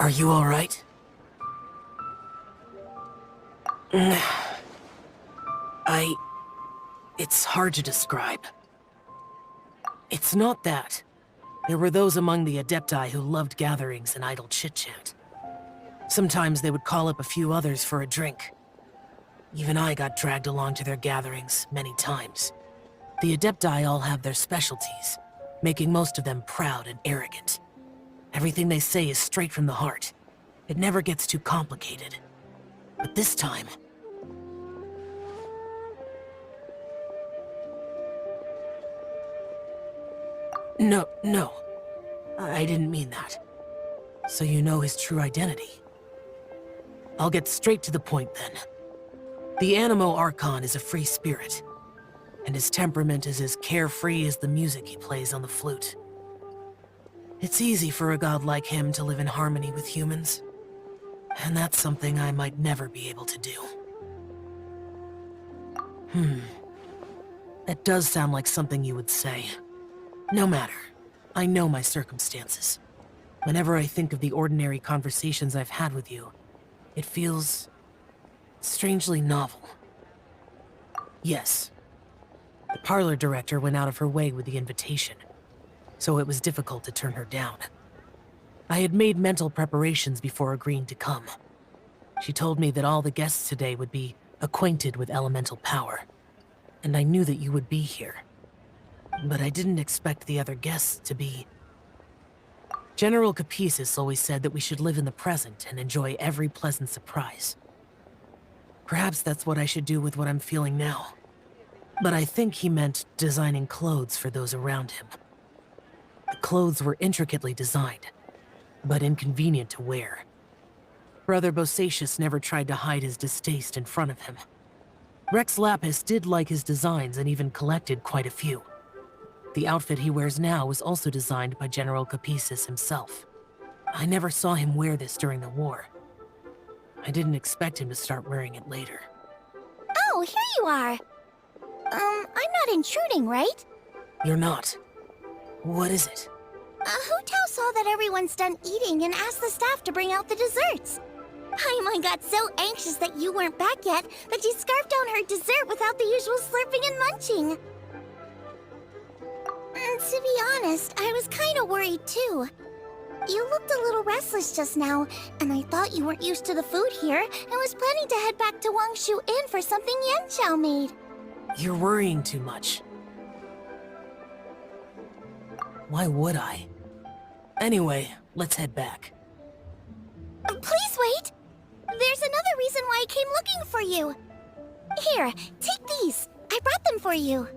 Are you alright? It's hard to describe. It's not that. There were those among the Adepti who loved gatherings and idle chit-chat. Sometimes they would call up a few others for a drink. Even I got dragged along to their gatherings many times. The Adepti all have their specialties, making most of them proud and arrogant. Everything they say is straight from the heart. It never gets too complicated. But this time... No. I didn't mean that. So you know his true identity. I'll get straight to the point then. The Animo Archon is a free spirit, and his temperament is as carefree as the music he plays on the flute. It's easy for a god like him to live in harmony with humans, and that's something I might never be able to do. That does sound like something you would say. No matter. I know my circumstances. Whenever I think of the ordinary conversations I've had with you, it feels... strangely novel. Yes. The parlor director went out of her way with the invitation, so it was difficult to turn her down. I had made mental preparations before agreeing to come. She told me that all the guests today would be acquainted with elemental power, and I knew that you would be here. But I didn't expect the other guests to be... General Capisis always said that we should live in the present and enjoy every pleasant surprise. Perhaps that's what I should do with what I'm feeling now. But I think he meant designing clothes for those around him. The clothes were intricately designed, but inconvenient to wear. Brother Bosacius never tried to hide his distaste in front of him. Rex Lapis did like his designs and even collected quite a few. The outfit he wears now was also designed by General Capisis himself. I never saw him wear this during the war. I didn't expect him to start wearing it later. Oh, here you are! I'm not intruding, right? You're not. What is it? Hu Tao saw that everyone's done eating and asked the staff to bring out the desserts. Paimon got so anxious that you weren't back yet that she scarfed down her dessert without the usual slurping and munching. To be honest, I was kind of worried too. You looked a little restless just now, and I thought you weren't used to the food here and was planning to head back to Wangshu Inn for something Yanxiao made. You're worrying too much. Why would I? Anyway, let's head back. Please wait! There's another reason why I came looking for you. Here, take these. I brought them for you.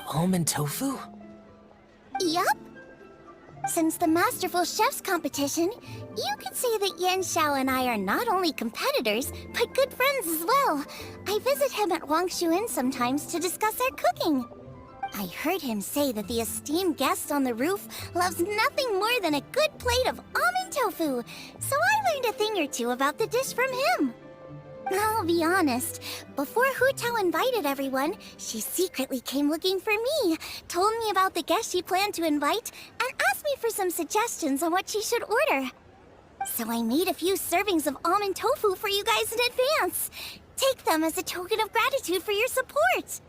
Almond tofu? Yup. Since the Masterful Chef's competition, you could say that Yanxiao and I are not only competitors, but good friends as well. I visit him at Wangshu Inn sometimes to discuss our cooking. I heard him say that the esteemed guest on the roof loves nothing more than a good plate of almond tofu, so I learned a thing or two about the dish from him. I'll be honest, before Hu Tao invited everyone, she secretly came looking for me, told me about the guests she planned to invite, and asked me for some suggestions on what she should order. So I made a few servings of almond tofu for you guys in advance. Take them as a token of gratitude for your support.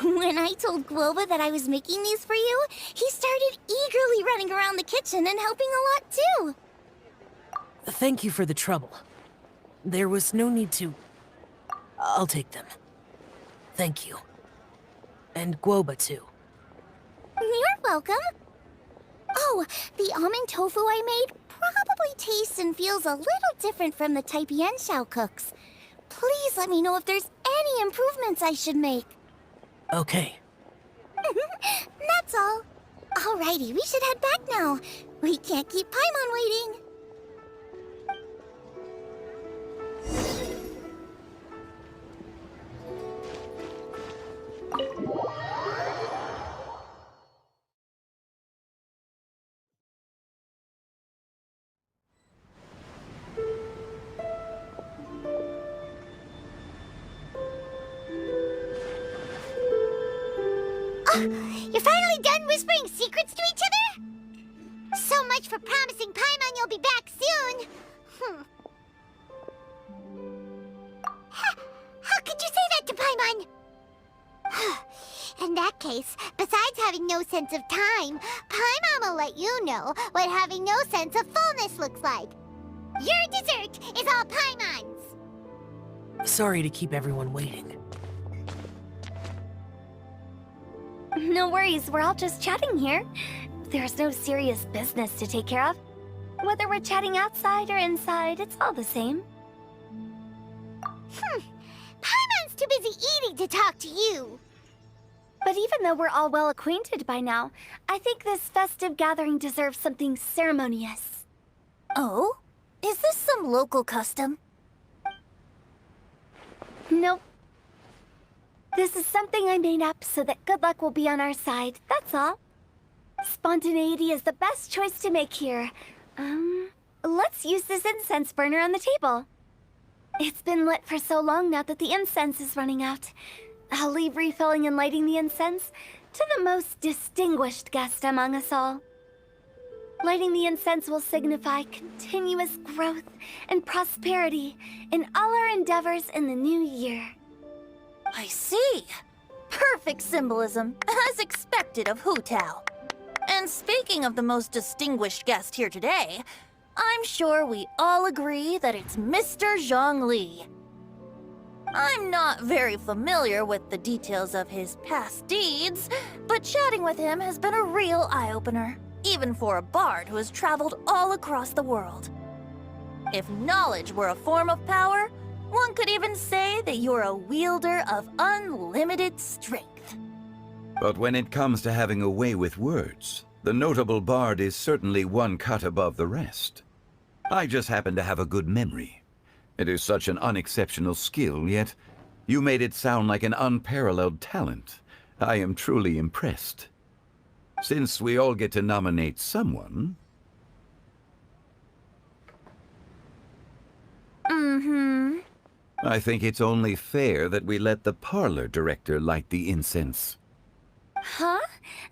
When I told Guoba that I was making these for you, he started eagerly running around the kitchen and helping a lot too. Thank you for the trouble. There was no need to... I'll take them. Thank you. And Guoba too. You're welcome. Oh, the almond tofu I made probably tastes and feels a little different from the type Yanxiao cooks. Please let me know if there's any improvements I should make. Okay. That's all. Alrighty, we should head back now. We can't keep Paimon waiting. You're finally done whispering secrets to each other? So much for promising Paimon you'll be back soon. How could you say that to Paimon? In that case, besides having no sense of time, Paimon will let you know what having no sense of fullness looks like. Your dessert is all Paimon's! Sorry to keep everyone waiting. No worries, we're all just chatting here. There's no serious business to take care of. Whether we're chatting outside or inside, it's all the same. Paimon's too busy eating to talk to you. But even though we're all well acquainted by now, I think this festive gathering deserves something ceremonious. Oh? Is this some local custom? Nope. This is something I made up so that good luck will be on our side, that's all. Spontaneity is the best choice to make here. Let's use this incense burner on the table. It's been lit for so long now that the incense is running out. I'll leave refilling and lighting the incense to the most distinguished guest among us all. Lighting the incense will signify continuous growth and prosperity in all our endeavors in the new year. I see. Perfect symbolism, as expected of Hu Tao. And speaking of the most distinguished guest here today, I'm sure we all agree that it's Mr. Zhongli. I'm not very familiar with the details of his past deeds, but chatting with him has been a real eye-opener, even for a bard who has traveled all across the world. If knowledge were a form of power, one could even say that you're a wielder of unlimited strength. But when it comes to having a way with words, the notable bard is certainly one cut above the rest. I just happen to have a good memory. It is such an unexceptional skill, yet you made it sound like an unparalleled talent. I am truly impressed. Since we all get to nominate someone... I think it's only fair that we let the parlor director light the incense. Huh?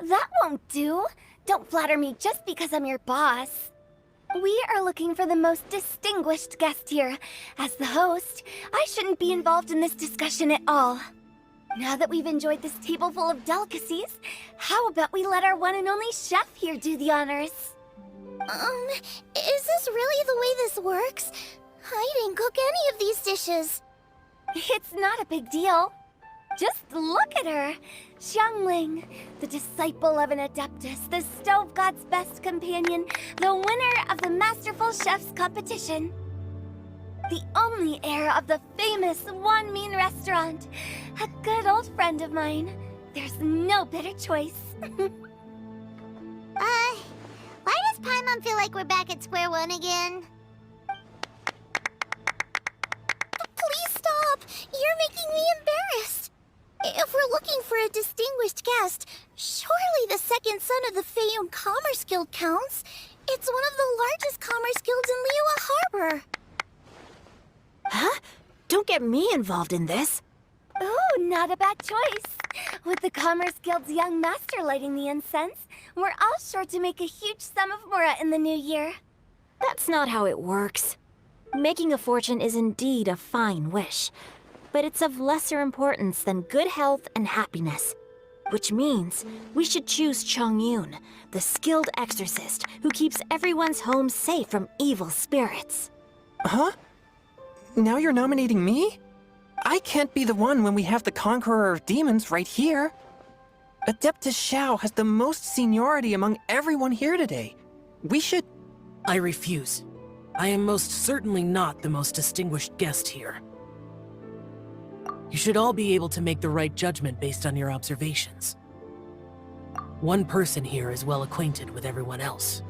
That won't do. Don't flatter me just because I'm your boss. We are looking for the most distinguished guest here. As the host, I shouldn't be involved in this discussion at all. Now that we've enjoyed this table full of delicacies, how about we let our one and only chef here do the honors? Is this really the way this works? I didn't cook any of these dishes. It's not a big deal. Just look at her. Xiangling, the disciple of an adeptus, the stove god's best companion, the winner of the Masterful Chef's competition. The only heir of the famous Wan Min restaurant. A good old friend of mine. There's no better choice. Why does Paimon feel like we're back at square one again? Please stop! You're making me embarrassed! If we're looking for a distinguished guest, surely the second son of the Feiyun Commerce Guild counts. It's one of the largest commerce guilds in liyue Harbor. Huh? Don't get me involved in this. Ooh, not a bad choice. With the Commerce Guild's young master lighting the incense, we're all sure to make a huge sum of mora in the new year. That's not how it works. Making a fortune is indeed a fine wish, but it's of lesser importance than good health and happiness. Which means we should choose Chongyun, the skilled exorcist who keeps everyone's home safe from evil spirits. Huh? Now you're nominating me? I can't be the one when we have the Conqueror of Demons right here. Adeptus Xiao has the most seniority among everyone here today. We should... I refuse. I am most certainly not the most distinguished guest here. You should all be able to make the right judgment based on your observations. One person here is well acquainted with everyone else.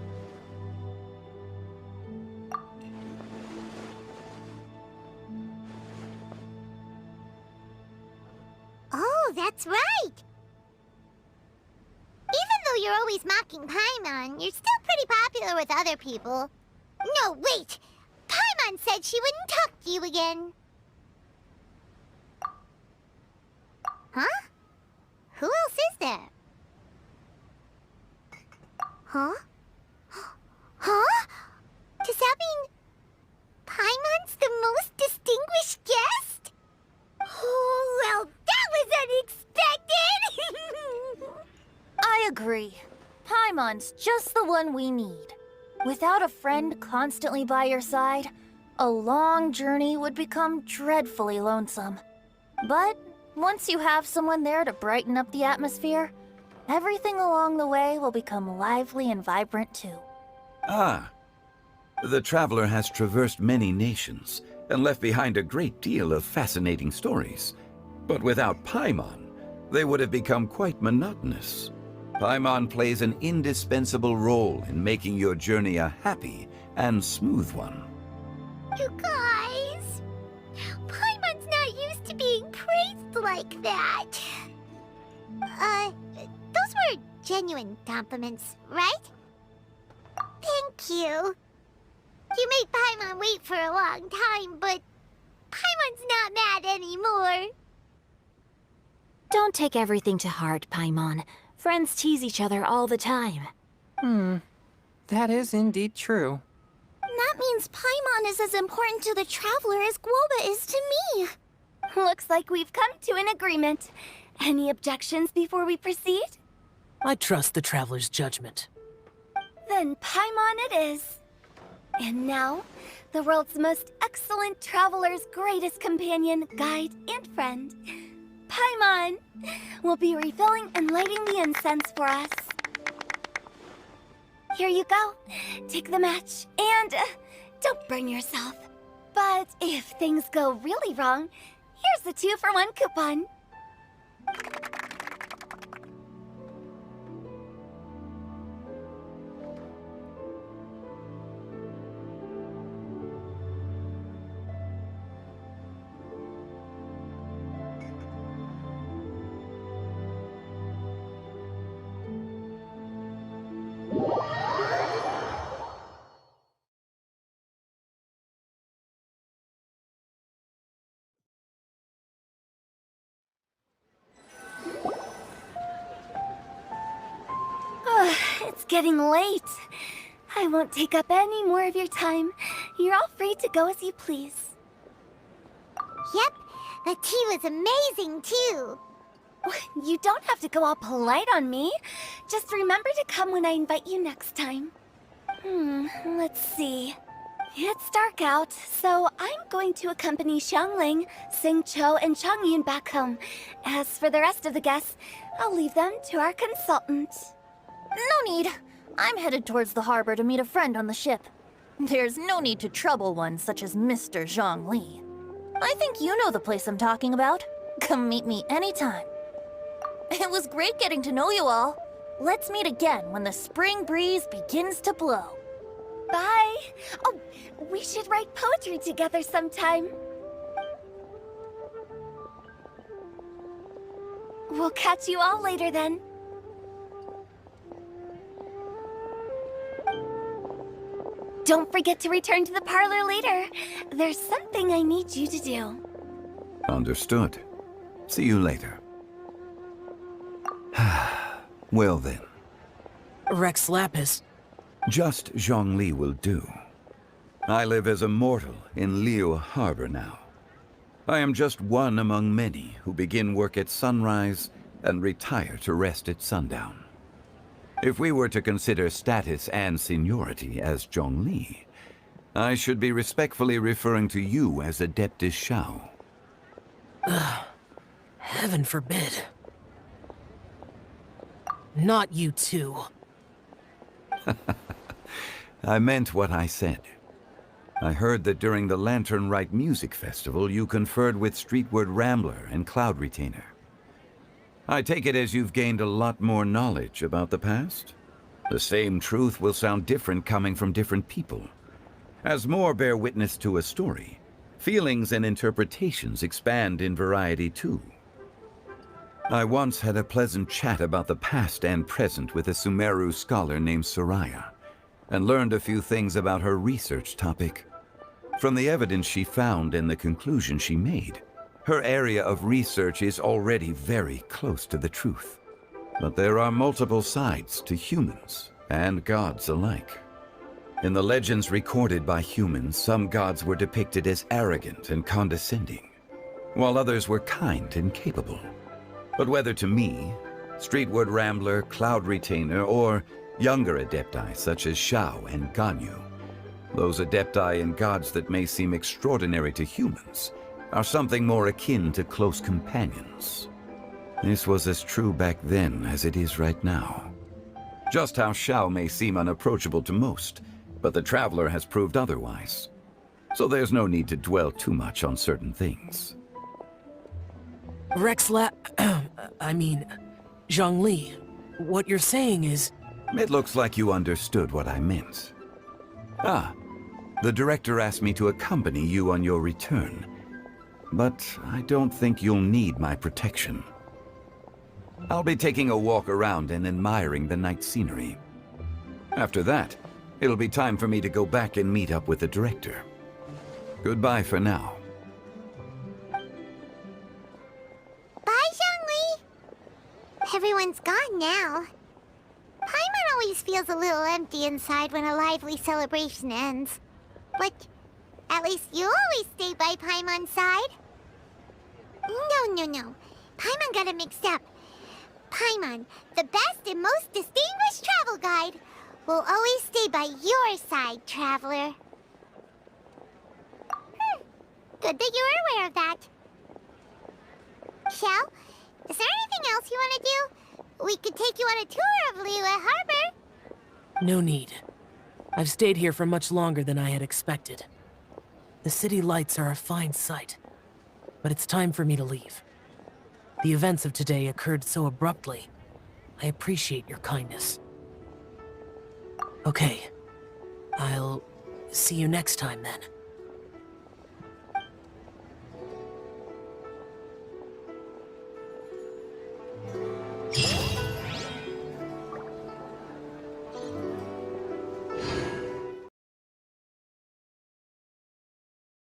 Oh, that's right! Even though you're always mocking Paimon, you're still pretty popular with other people. No, wait! Paimon said she wouldn't talk to you again. Huh? Who else is there? Huh? Huh? Does that mean... agree. Paimon's just the one we need. Without a friend constantly by your side, a long journey would become dreadfully lonesome. But once you have someone there to brighten up the atmosphere, everything along the way will become lively and vibrant too. Ah, the traveler has traversed many nations and left behind a great deal of fascinating stories. But without Paimon, they would have become quite monotonous. Paimon plays an indispensable role in making your journey a happy and smooth one. You guys, Paimon's not used to being praised like that. Those were genuine compliments, right? Thank you. You made Paimon wait for a long time, but Paimon's not mad anymore. Don't take everything to heart, Paimon. Friends tease each other all the time. That is indeed true. That means Paimon is as important to the traveler as Guoba is to me. Looks like we've come to an agreement. Any objections before we proceed? I trust the traveler's judgment. Then Paimon it is. And now, the world's most excellent traveler's greatest companion, guide, and friend, Paimon, will be refilling and lighting the incense for us. Here you go. Take the match, and don't burn yourself. But if things go really wrong, here's the 2-for-1 coupon. It's getting late. I won't take up any more of your time. You're all free to go as you please. Yep, the tea was amazing too. You don't have to go all polite on me. Just remember to come when I invite you next time. Let's see. It's dark out, so I'm going to accompany Xiangling, Xingqiu, and Changyun back home. As for the rest of the guests, I'll leave them to our consultant. No need. I'm headed towards the harbor to meet a friend on the ship. There's no need to trouble one such as Mr. Zhongli. I think you know the place I'm talking about. Come meet me anytime. It was great getting to know you all. Let's meet again when the spring breeze begins to blow. Bye. Oh, we should write poetry together sometime. We'll catch you all later then. Don't forget to return to the parlor later. There's something I need you to do. Understood. See you later. Well then. Rex Lapis. Just Zhongli will do. I live as a mortal in liyue Harbor now. I am just one among many who begin work at sunrise and retire to rest at sundown. If we were to consider status and seniority as Zhongli, I should be respectfully referring to you as Adeptus Xiao. Heaven forbid. Not you too. I meant what I said. I heard that during the Lantern Rite Music Festival you conferred with Streetward Rambler and Cloud Retainer. I take it as you've gained a lot more knowledge about the past? The same truth will sound different coming from different people. As more bear witness to a story, feelings and interpretations expand in variety too. I once had a pleasant chat about the past and present with a Sumeru scholar named Soraya, and learned a few things about her research topic. From the evidence she found and the conclusion she made, her area of research is already very close to the truth. But there are multiple sides to humans and gods alike. In the legends recorded by humans, some gods were depicted as arrogant and condescending, while others were kind and capable. But whether to me, Streetward Rambler, Cloud Retainer, or younger adepti such as Shao and Ganyu. Those adepti and gods that may seem extraordinary to humans are something more akin to close companions. This was as true back then as it is right now. Just how Shao may seem unapproachable to most, but the Traveler has proved otherwise. So there's no need to dwell too much on certain things. Zhongli, what you're saying is... It looks like you understood what I meant. Ah, the director asked me to accompany you on your return. But I don't think you'll need my protection. I'll be taking a walk around and admiring the night scenery. After that, it'll be time for me to go back and meet up with the director. Goodbye for now. Bye, Zhongli! Everyone's gone now. Paimon always feels a little empty inside when a lively celebration ends. But at least you always stay by Paimon's side. No. Paimon got it mixed up. Paimon, the best and most distinguished travel guide, will always stay by your side, Traveler. Good that you were aware of that. Shao, is there anything else you want to do? We could take you on a tour of liyue Harbor. No need. I've stayed here for much longer than I had expected. The city lights are a fine sight, but it's time for me to leave. The events of today occurred so abruptly. I appreciate your kindness. Okay. I'll see you next time then.